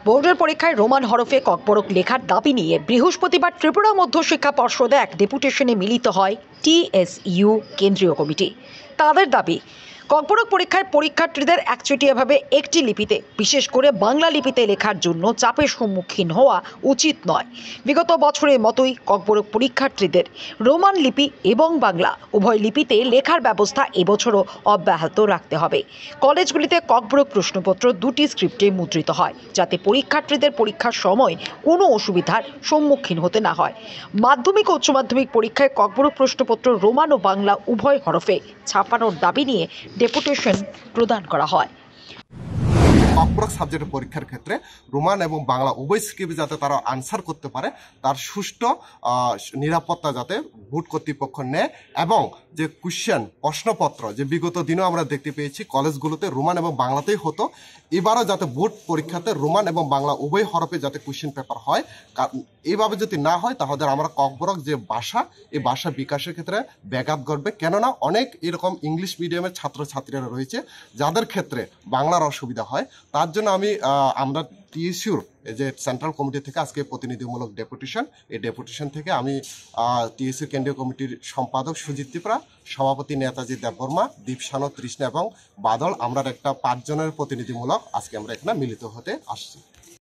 বোর্ডের পরীক্ষায় রোমান হরফে ককবরক লেখার দাবি নিয়ে বৃহস্পতিবার ত্রিপুরা মধ্যশিক্ষা পর্ষদে এক ডেপুটেশনে মিলিত হয় টিএসইউ কেন্দ্রীয় কমিটি। তাদের দাবি, ককবরক পরীক্ষায় পরীক্ষার্থীদের একচেটিয়াভাবে একটি লিপিতে, বিশেষ করে বাংলা লিপিতে লেখার জন্য চাপের সম্মুখীন হওয়া উচিত নয়। বিগত বছরের মতোই ককবরক পরীক্ষার্থীদের রোমান লিপি এবং বাংলা উভয় লিপিতে লেখার ব্যবস্থা এবছরও অব্যাহত রাখতে হবে। কলেজগুলিতে ককবরক প্রশ্নপত্র দুটি স্ক্রিপ্টে মুদ্রিত হয়, যাতে পরীক্ষার্থীদের পরীক্ষার সময় কোনো অসুবিধার সম্মুখীন হতে না হয়। মাধ্যমিক ও উচ্চ মাধ্যমিক পরীক্ষায় ককবরক প্রশ্নপত্র রোমান ও বাংলা উভয় হরফে ছাপানোর দাবি নিয়ে ডেপুটেশন প্রদান করা হয়। ককবরক সাবজেক্টের পরীক্ষার ক্ষেত্রে রোমান এবং বাংলা উভয় স্ক্রিপ্ট যাতে তারা আনসার করতে পারে, তার সুষ্ঠু নিরাপত্তা যাতে বোর্ড কর্তৃপক্ষ নেয়, এবং যে কোশ্চেন প্রশ্নপত্র যে বিগত দিনেও আমরা দেখতে পেয়েছি কলেজগুলোতে রোমান এবং বাংলাতেই হতো, এবারও যাতে বোর্ড পরীক্ষাতে রোমান এবং বাংলা উভয় হরফে যাতে কোশ্চেন পেপার হয়। এইভাবে যদি না হয় তাহলে আমরা ককবরক যে ভাষা, এই ভাষা বিকাশের ক্ষেত্রে ব্যাঘাত ঘটবে। কেননা অনেক এরকম ইংলিশ মিডিয়ামের ছাত্রছাত্রীরা রয়েছে যাদের ক্ষেত্রে বাংলার অসুবিধা হয়। তার জন্য আমরা টিএসইউর যে সেন্ট্রাল কমিটি থেকে আজকে প্রতিনিধিমূলক ডেপুটেশন, এই ডেপুটেশন থেকে আমি টিএসইউ কেন্দ্রীয় কমিটির সম্পাদক সুজিত ত্রিপুরা, সভাপতি নেতাজি দেববর্মা, দীপসানো, তৃষ্ণা এবং বাদল, আমরা একটা 5 জনের প্রতিনিধিমূলক আজকে আমরা এখানে মিলিত হতে আসছি।